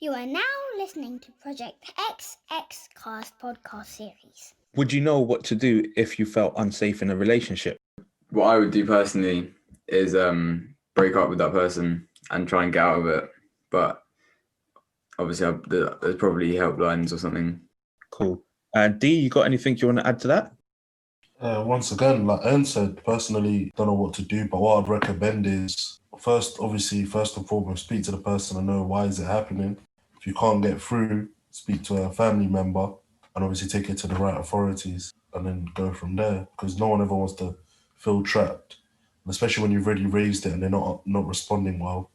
You are now listening to Project XX Cast podcast series. Would you know what to do if you felt unsafe in a relationship? What I would do personally is break up with that person and try and get out of it. But obviously, there's probably helplines or something. Cool. D, you got anything you want to add to that? Once again, like Ern said, personally, don't know what to do, but what I'd recommend is first and foremost, speak to the person and know why is it happening. If you can't get through, speak to a family member and obviously take it to the right authorities and then go from there, because no one ever wants to feel trapped, and especially when you've already raised it and they're not responding well.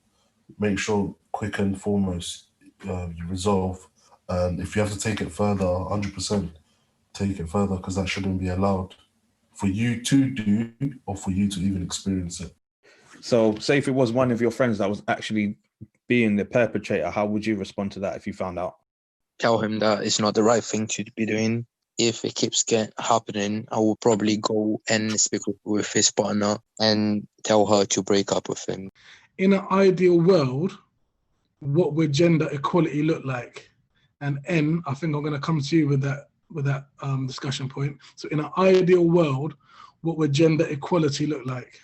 Make sure quick and foremost you resolve, and if you have to take it further, 100% take it further, because that shouldn't be allowed for you to do or for you to even experience it. So say if it was one of your friends that was actually being the perpetrator, how would you respond to that if you found out? Tell him that it's not the right thing to be doing. If it keeps happening, I will probably go and speak with his partner and tell her to break up with him. In an ideal world, what would gender equality look like? And N, I think I'm going to come to you with that discussion point. So in an ideal world, what would gender equality look like?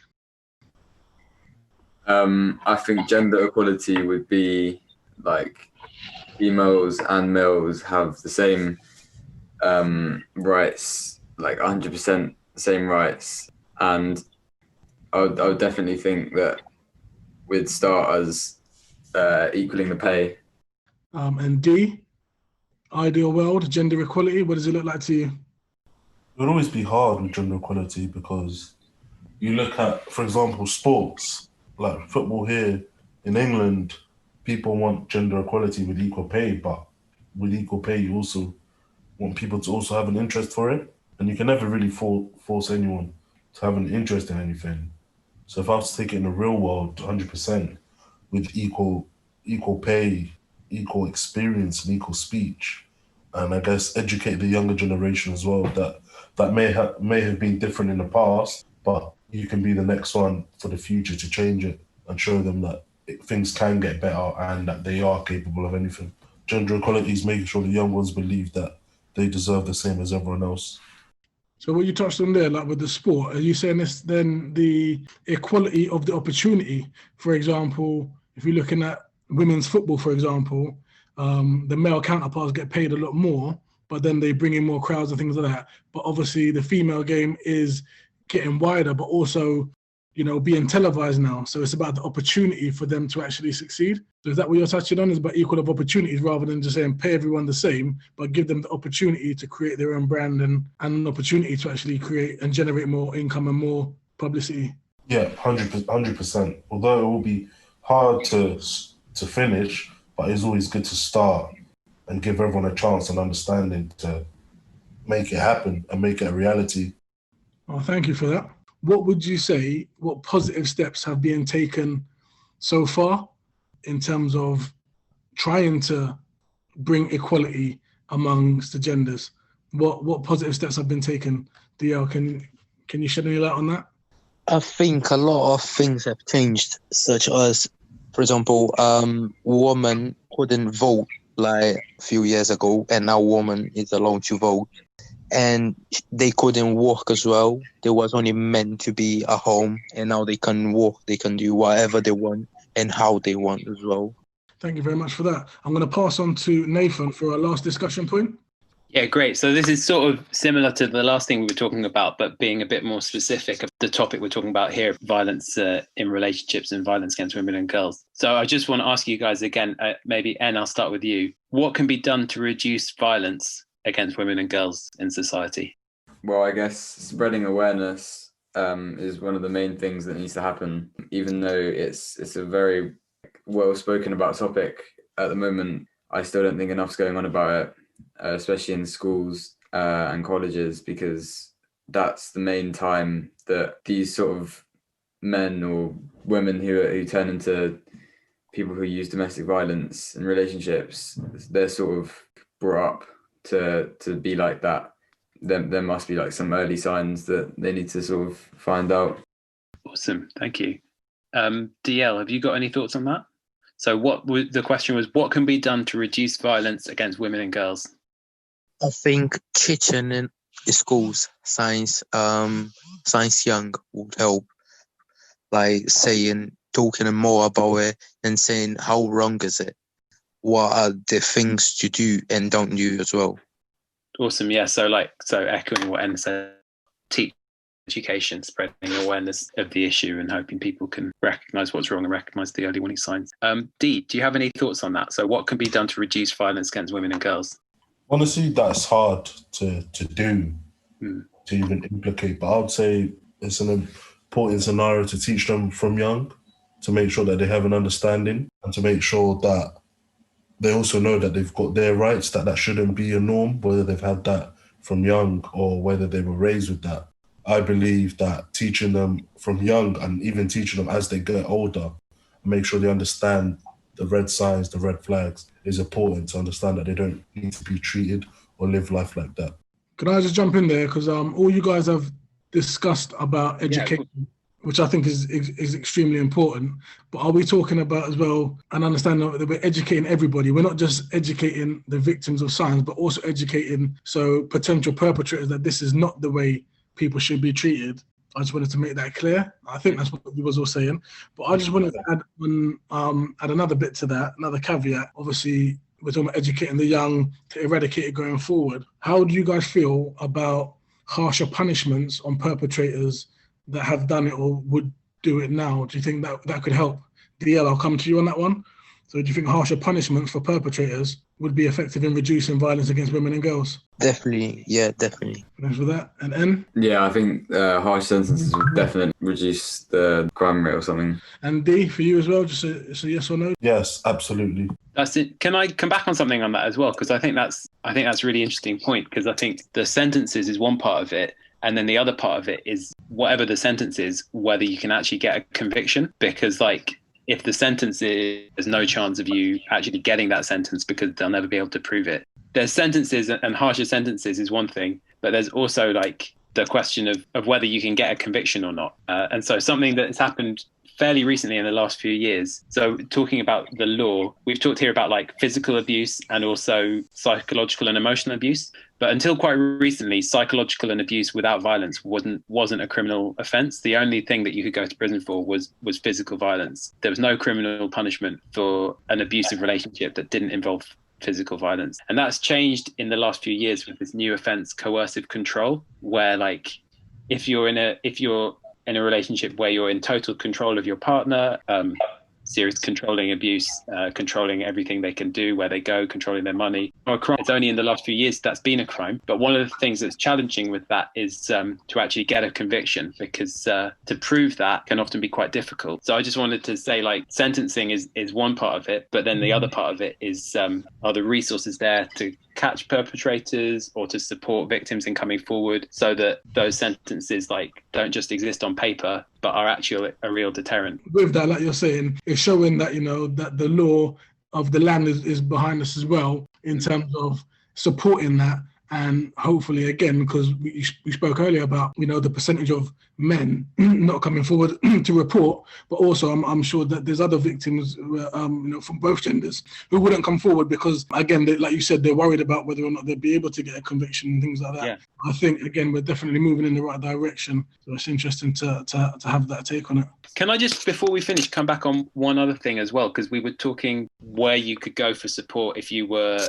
I think gender equality would be like females and males have the same rights, like 100% the same rights. And I would definitely think that we'd start as equaling the pay. And D, ideal world, gender equality, what does it look like to you? It would always be hard with gender equality, because you look at, for example, sports, like football here in England, people want gender equality with equal pay, but with equal pay, you also want people to also have an interest for it. And you can never really force anyone to have an interest in anything. So if I was to take it in the real world, 100%, with equal pay, equal experience, and equal speech, and I guess educate the younger generation as well, that may have been different in the past, but you can be the next one for the future to change it and show them that things can get better and that they are capable of anything. Gender equality is making sure the young ones believe that they deserve the same as everyone else. So what you touched on there, like with the sport, are you saying this then the equality of the opportunity? For example, if you're looking at women's football, for example, the male counterparts get paid a lot more, but then they bring in more crowds and things like that. But obviously the female game is getting wider, but also, being televised now. So it's about the opportunity for them to actually succeed. So is that what you're touching on? Is about equal of opportunities rather than just saying pay everyone the same, but give them the opportunity to create their own brand and an opportunity to actually create and generate more income and more publicity? Yeah, 100%. Although it will be hard to finish, but it's always good to start and give everyone a chance and understanding to make it happen and make it a reality. Well, thank you for that. What would you say, what positive steps have been taken so far in terms of trying to bring equality amongst the genders? What positive steps have been taken? DL, can you shed any light on that? I think a lot of things have changed, such as, for example, women couldn't vote like a few years ago, and now women is allowed to vote. And they couldn't work as well. There was only meant to be at home, and now they can work, they can do whatever they want and how they want as well. Thank you very much for that. I'm going to pass on to Nathan for our last discussion point. Yeah, great. So this is sort of similar to the last thing we were talking about, but being a bit more specific of the topic we're talking about here, violence in relationships and violence against women and girls. So I just want to ask you guys again, maybe N, I'll start with you. What can be done to reduce violence against women and girls in society? Well, I guess spreading awareness is one of the main things that needs to happen, even though it's a very well spoken about topic at the moment. I still don't think enough's going on about it, especially in schools and colleges, because that's the main time that these sort of men or women who turn into people who use domestic violence in relationships, they're sort of brought up to be like that. There must be like some early signs that they need to sort of find out. Awesome, thank you. DL, have you got any thoughts on that? So the question was, what can be done to reduce violence against women and girls? I think teaching in schools science young would help, like talking more about it and saying how wrong is it, what are the things to do and don't do as well. Awesome. Yeah. So echoing what Enna said, teach education, spreading awareness of the issue and hoping people can recognise what's wrong and recognise the early warning signs. Dee, do you have any thoughts on that? So what can be done to reduce violence against women and girls? Honestly, that's hard to do, to even implicate. But I would say it's an important scenario to teach them from young, to make sure that they have an understanding and to make sure that they also know that they've got their rights, that shouldn't be a norm, whether they've had that from young or whether they were raised with that. I believe that teaching them from young and even teaching them as they get older, make sure they understand the red signs, the red flags, is important to understand that they don't need to be treated or live life like that. Can I just jump in there? Because all you guys have discussed about education, which I think is extremely important. But are we talking about as well an understanding that we're educating everybody? We're not just educating the victims of signs, but also educating potential perpetrators that this is not the way people should be treated. I just wanted to make that clear. I think that's what we was all saying. But I just wanted to add another bit to that, another caveat. Obviously, we're talking about educating the young to eradicate it going forward. How do you guys feel about harsher punishments on perpetrators that have done it or would do it now? Do you think that could help? DL, I'll come to you on that one. So do you think harsher punishments for perpetrators would be effective in reducing violence against women and girls? Definitely, yeah, definitely. Thanks for that. And N? Yeah, I think harsh sentences would definitely reduce the crime rate or something. And D, for you as well, just a yes or no? Yes, absolutely. That's it. Can I come back on something on that as well? Because I think that's a really interesting point, because I think the sentences is one part of it. And then the other part of it is whatever the sentence is, whether you can actually get a conviction. Because if the sentence is, there's no chance of you actually getting that sentence because they'll never be able to prove it. There's sentences, and harsher sentences is one thing, but there's also the question of whether you can get a conviction or not. And so something that has happened fairly recently in the last few years. So talking about the law, we've talked here about physical abuse and also psychological and emotional abuse. But until quite recently, psychological and abuse without violence wasn't a criminal offence. The only thing that you could go to prison for was physical violence. There was no criminal punishment for an abusive relationship that didn't involve physical violence. And that's changed in the last few years with this new offence, coercive control, where if you're in a relationship where you're in total control of your partner, serious controlling abuse, controlling everything they can do, where they go, controlling their money, or a crime. It's only in the last few years that's been a crime. But one of the things that's challenging with that is to actually get a conviction, because to prove that can often be quite difficult. So I just wanted to say sentencing is one part of it, but then the other part of it is are the resources there to catch perpetrators or to support victims in coming forward, so that those sentences don't just exist on paper but are actually a real deterrent. With that, like you're saying, it's showing that that the law of the land is behind us as well, in terms of supporting that. And hopefully, again, because we spoke earlier about the percentage of men not coming forward to report, but also I'm sure that there's other victims from both genders who wouldn't come forward because, again, like you said, they're worried about whether or not they'll be able to get a conviction and things like that. Yeah. I think, again, we're definitely moving in the right direction. So it's interesting to have that take on it. Can I just, before we finish, come back on one other thing as well? Because we were talking where you could go for support if you were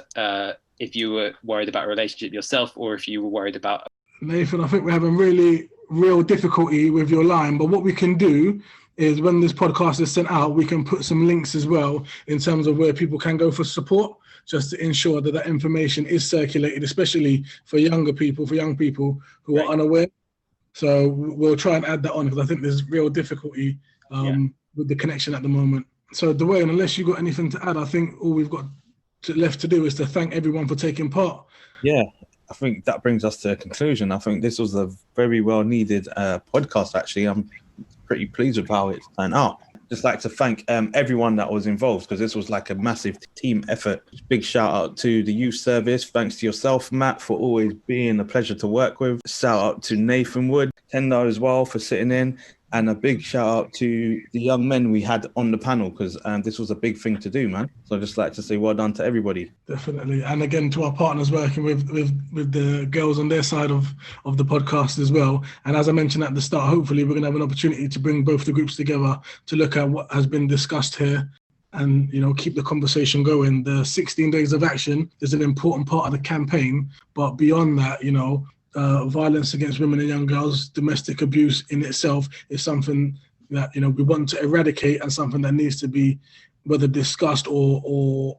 worried about a relationship yourself, or if you were worried about... Nathan, I think we're having really real difficulty with your line, but what we can do is when this podcast is sent out, we can put some links as well in terms of where people can go for support, just to ensure that information is circulated, especially for young people who are unaware. So we'll try and add that on, because I think there's real difficulty with the connection at the moment. So Dwayne, unless you've got anything to add, I think all we've got left to do is to thank everyone for taking part. Yeah, I think that brings us to a conclusion. I think this was a very well needed podcast, actually. I'm pretty pleased with how it turned out. Just like to thank everyone that was involved, because this was a massive team effort. Big shout out to the youth service. Thanks to yourself, Matt, for always being a pleasure to work with. Shout out to Nathan Wood, Tendo as well, for sitting in. And a big shout out to the young men we had on the panel, because this was a big thing to do, man. So I'd just like to say well done to everybody. Definitely. And again, to our partners working with the girls on their side of the podcast as well. And as I mentioned at the start, hopefully we're going to have an opportunity to bring both the groups together to look at what has been discussed here and, you know, keep the conversation going. The 16 days of action is an important part of the campaign. But beyond that, you know, violence against women and young girls, domestic abuse in itself is something that, you know, we want to eradicate and something that needs to be whether discussed or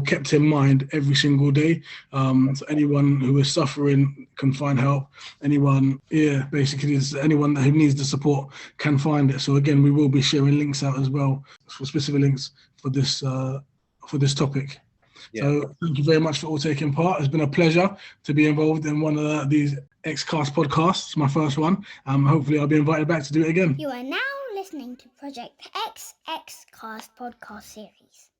kept in mind every single day. So anyone who is suffering can find help. Anyone, basically is anyone who needs the support can find it. So again, we will be sharing links out as well for specific links for this topic. Yeah. So thank you very much for all taking part. It's been a pleasure to be involved in one of these Xcast podcasts, my first one. Hopefully I'll be invited back to do it again. You are now listening to Project X Xcast podcast series.